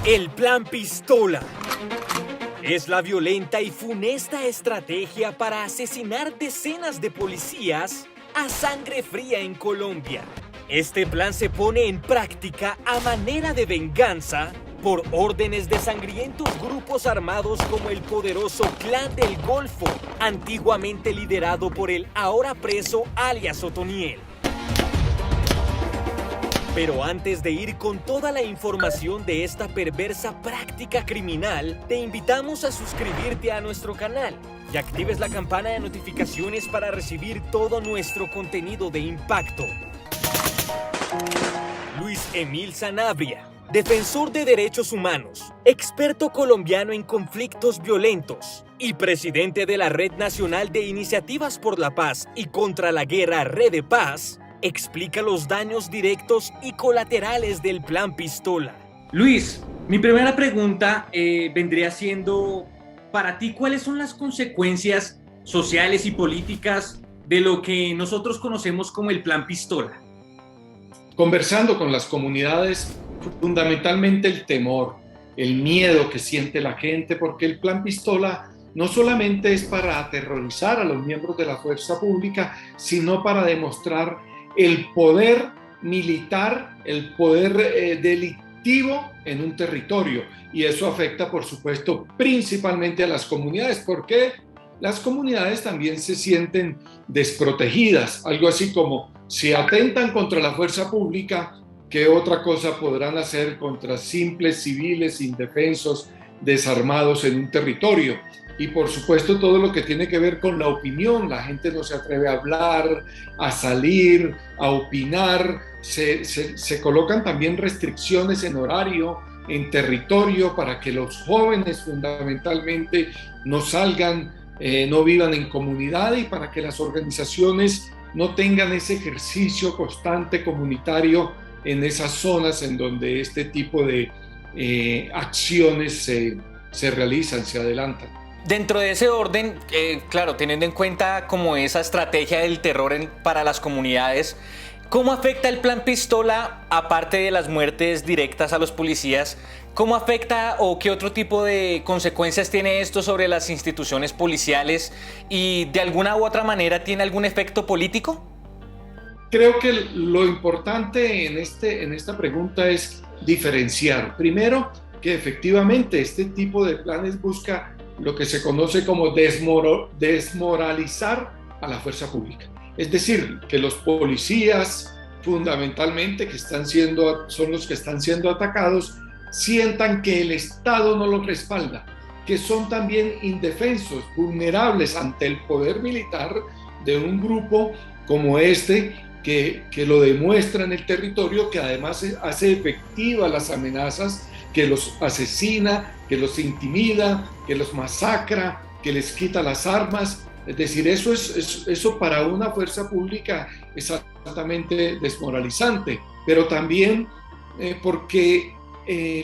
El Plan Pistola es la violenta y funesta estrategia para asesinar decenas de policías a sangre fría en Colombia. Este plan se pone en práctica a manera de venganza por órdenes de sangrientos grupos armados como el poderoso Clan del Golfo, antiguamente liderado por el ahora preso alias Otoniel. Pero antes de ir con toda la información de esta perversa práctica criminal, te invitamos a suscribirte a nuestro canal y actives la campana de notificaciones para recibir todo nuestro contenido de impacto. Luis Emil Sanabria, defensor de derechos humanos, experto colombiano en conflictos violentos y presidente de la Red Nacional de Iniciativas por la Paz y contra la Guerra Red Paz, explica los daños directos y colaterales del Plan Pistola. Luis, mi primera pregunta vendría siendo, para ti, ¿cuáles son las consecuencias sociales y políticas de lo que nosotros conocemos como el Plan Pistola? Conversando con las comunidades, fundamentalmente el temor, el miedo que siente la gente, porque el Plan Pistola no solamente es para aterrorizar a los miembros de la fuerza pública, sino para demostrar el poder militar, el poder delictivo en un territorio. Y eso afecta, por supuesto, principalmente a las comunidades, porque las comunidades también se sienten desprotegidas. Algo así como, si atentan contra la fuerza pública, ¿qué otra cosa podrán hacer contra simples civiles indefensos, desarmados en un territorio? Y por supuesto todo lo que tiene que ver con la opinión, la gente no se atreve a hablar, a salir, a opinar, se colocan también restricciones en horario, en territorio, para que los jóvenes fundamentalmente no salgan, no vivan en comunidad, y para que las organizaciones no tengan ese ejercicio constante comunitario en esas zonas en donde este tipo de acciones se realizan, se adelantan. Dentro de ese orden, claro, teniendo en cuenta como esa estrategia del terror para las comunidades, ¿cómo afecta el Plan Pistola, aparte de las muertes directas a los policías? ¿Cómo afecta o qué otro tipo de consecuencias tiene esto sobre las instituciones policiales y de alguna u otra manera tiene algún efecto político? Creo que lo importante en esta pregunta es diferenciar. Primero, que efectivamente este tipo de planes busca lo que se conoce como desmoralizar a la fuerza pública. Es decir, que los policías, fundamentalmente, son los que están siendo atacados, sientan que el Estado no los respalda, que son también indefensos, vulnerables ante el poder militar de un grupo como este, que lo demuestra en el territorio, que además hace efectivas las amenazas, que los asesina, que los intimida, que los masacra, que les quita las armas. Es decir, eso para una fuerza pública es altamente desmoralizante, pero también porque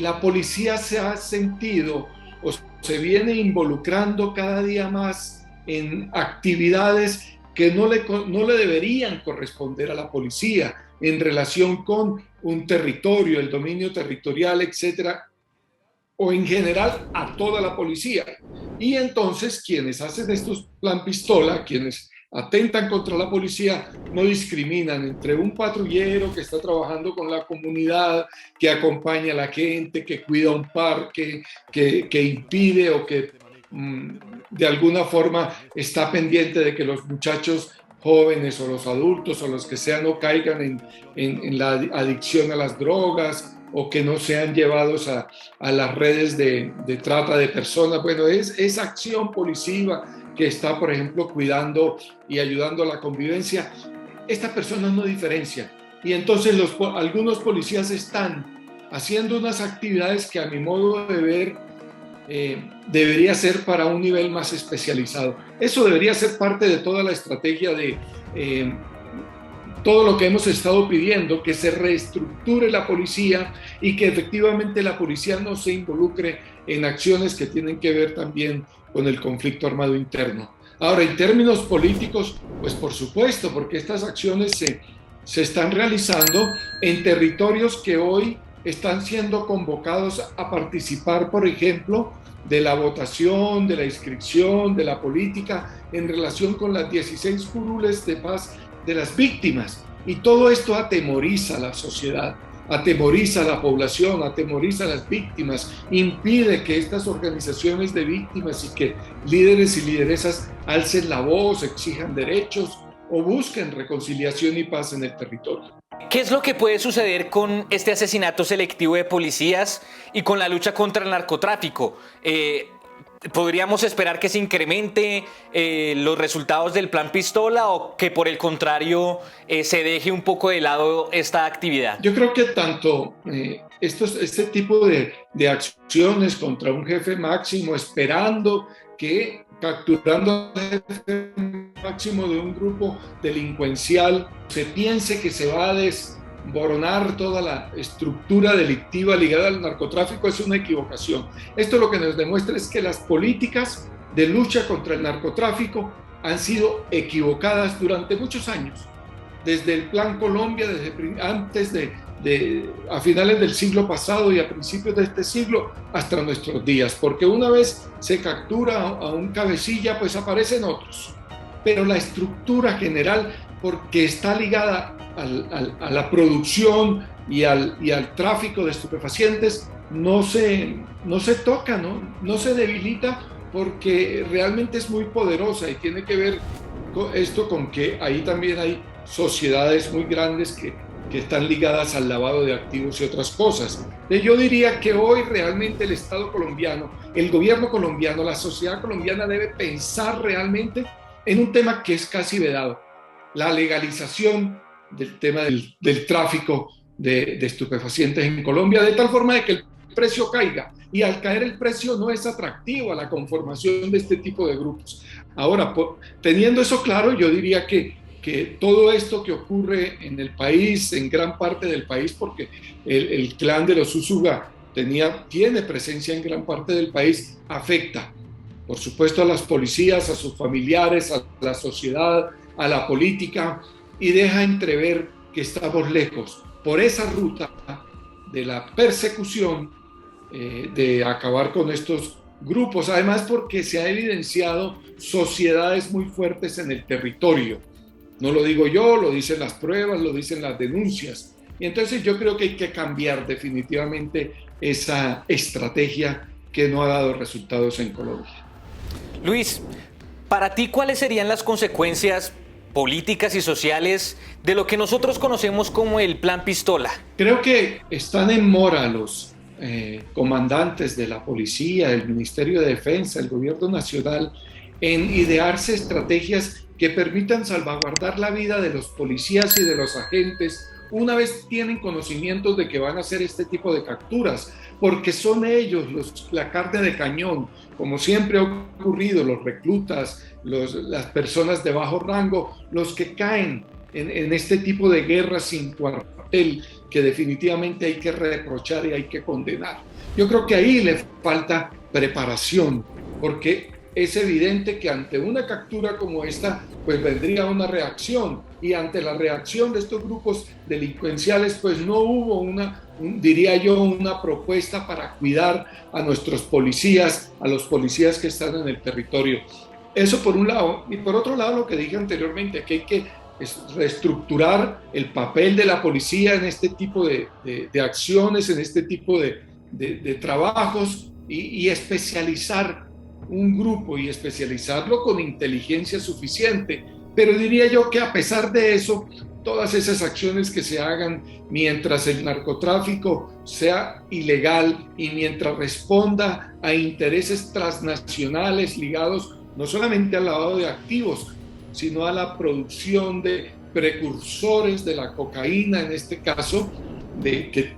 la policía se ha sentido o se viene involucrando cada día más en actividades que no le deberían corresponder a la policía en relación con un territorio, el dominio territorial, etcétera, o en general a toda la policía. Y entonces quienes hacen estos Plan Pistola, quienes atentan contra la policía, no discriminan entre un patrullero que está trabajando con la comunidad, que acompaña a la gente, que cuida un parque, que impide o que de alguna forma está pendiente de que los muchachos jóvenes o los adultos o los que sean no caigan en la adicción a las drogas, o que no sean llevados a las redes de trata de personas. Bueno, es acción policiva que está, por ejemplo, cuidando y ayudando a la convivencia. Estas personas no diferencian. Y entonces algunos policías están haciendo unas actividades que, a mi modo de ver, debería ser para un nivel más especializado. Eso debería ser parte de toda la estrategia de todo lo que hemos estado pidiendo, que se reestructure la policía y que efectivamente la policía no se involucre en acciones que tienen que ver también con el conflicto armado interno. Ahora, en términos políticos, pues por supuesto, porque estas acciones se están realizando en territorios que hoy están siendo convocados a participar, por ejemplo, de la votación, de la inscripción, de la política en relación con las 16 curules de paz de las víctimas. Y todo esto atemoriza a la sociedad, atemoriza a la población, atemoriza a las víctimas, impide que estas organizaciones de víctimas y que líderes y lideresas alcen la voz, exijan derechos o busquen reconciliación y paz en el territorio. ¿Qué es lo que puede suceder con este asesinato selectivo de policías y con la lucha contra el narcotráfico? ¿Podríamos esperar que se incremente los resultados del Plan Pistola o que por el contrario se deje un poco de lado esta actividad? Yo creo que tanto este tipo de acciones contra un jefe máximo, esperando que capturando al jefe máximo de un grupo delincuencial se piense que se va a desboronar toda la estructura delictiva ligada al narcotráfico, es una equivocación. Esto lo que nos demuestra es que las políticas de lucha contra el narcotráfico han sido equivocadas durante muchos años, desde el Plan Colombia, desde antes a finales del siglo pasado y a principios de este siglo hasta nuestros días, porque una vez se captura a un cabecilla, pues aparecen otros, pero la estructura general, porque está ligada a la producción y al tráfico de estupefacientes, no se toca, no se debilita, porque realmente es muy poderosa y tiene que ver con que ahí también hay sociedades muy grandes que están ligadas al lavado de activos y otras cosas. Yo diría que hoy realmente el Estado colombiano, el gobierno colombiano, la sociedad colombiana debe pensar realmente en un tema que es casi vedado, la legalización del tema del tráfico de estupefacientes en Colombia, de tal forma de que el precio caiga, y al caer el precio no es atractivo a la conformación de este tipo de grupos. Ahora, teniendo eso claro, yo diría que todo esto que ocurre en el país, en gran parte del país, porque el clan de los Usuga tiene presencia en gran parte del país, afecta, por supuesto, a las policías, a sus familiares, a la sociedad, a la política, y deja entrever que estamos lejos por esa ruta de la persecución, de acabar con estos grupos, además porque se ha evidenciado sociedades muy fuertes en el territorio. No lo digo yo, lo dicen las pruebas, lo dicen las denuncias. Y entonces yo creo que hay que cambiar definitivamente esa estrategia que no ha dado resultados en Colombia. Luis, para ti, ¿cuáles serían las consecuencias políticas y sociales de lo que nosotros conocemos como el Plan Pistola? Creo que están en mora los comandantes de la policía, el Ministerio de Defensa, el Gobierno Nacional, en idearse estrategias que permitan salvaguardar la vida de los policías y de los agentes una vez tienen conocimientos de que van a hacer este tipo de capturas, porque son ellos la carne de cañón, como siempre ha ocurrido, los reclutas, las personas de bajo rango, los que caen en este tipo de guerras sin cuartel, que definitivamente hay que reprochar y hay que condenar. Yo creo que ahí le falta preparación, porque es evidente que ante una captura como esta, pues vendría una reacción, y ante la reacción de estos grupos delincuenciales, pues no hubo diría yo, una propuesta para cuidar a nuestros policías, a los policías que están en el territorio. Eso por un lado, y por otro lado lo que dije anteriormente, que hay que reestructurar el papel de la policía en este tipo de acciones, en este tipo de trabajos, y especializar un grupo y especializarlo con inteligencia suficiente. Pero diría yo que a pesar de eso, todas esas acciones que se hagan mientras el narcotráfico sea ilegal y mientras responda a intereses transnacionales ligados no solamente al lavado de activos, sino a la producción de precursores de la cocaína, en este caso, que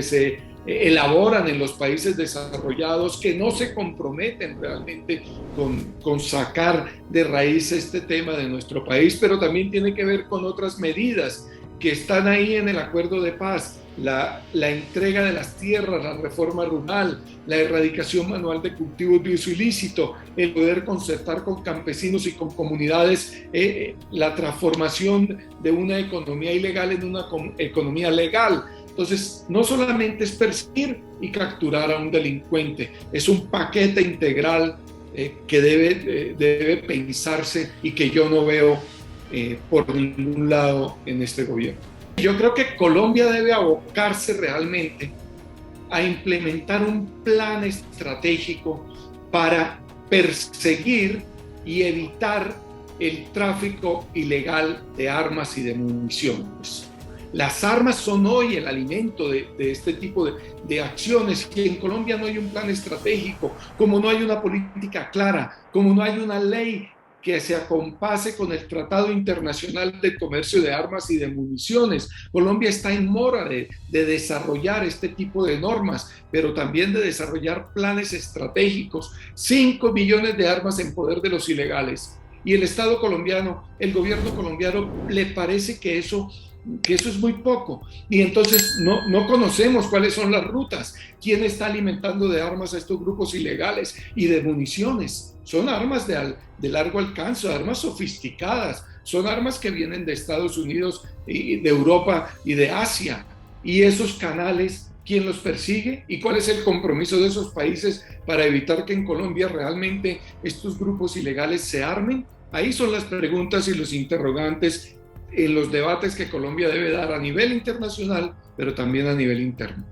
se elaboran en los países desarrollados, que no se comprometen realmente con sacar de raíz este tema de nuestro país, pero también tiene que ver con otras medidas que están ahí en el acuerdo de paz, la entrega de las tierras, la reforma rural, la erradicación manual de cultivos de uso ilícito, el poder concertar con campesinos y con comunidades la transformación de una economía ilegal en una economía legal. Entonces, no solamente es perseguir y capturar a un delincuente, es un paquete integral que debe pensarse y que yo no veo por ningún lado en este gobierno. Yo creo que Colombia debe abocarse realmente a implementar un plan estratégico para perseguir y evitar el tráfico ilegal de armas y de municiones. Las armas son hoy el alimento de este tipo de acciones, y en Colombia no hay un plan estratégico, como no hay una política clara, como no hay una ley que se acompase con el Tratado Internacional de Comercio de Armas y de Municiones. Colombia está en mora de desarrollar este tipo de normas, pero también de desarrollar planes estratégicos. 5 millones de armas en poder de los ilegales. Y el Estado colombiano, el gobierno colombiano, le parece que eso es muy poco, y entonces no conocemos cuáles son las rutas, quién está alimentando de armas a estos grupos ilegales y de municiones. Son armas de largo alcance, armas sofisticadas, son armas que vienen de Estados Unidos y de Europa y de Asia, y esos canales, ¿quién los persigue? ¿Y cuál es el compromiso de esos países para evitar que en Colombia realmente estos grupos ilegales se armen? Ahí son las preguntas y los interrogantes en los debates que Colombia debe dar a nivel internacional, pero también a nivel interno.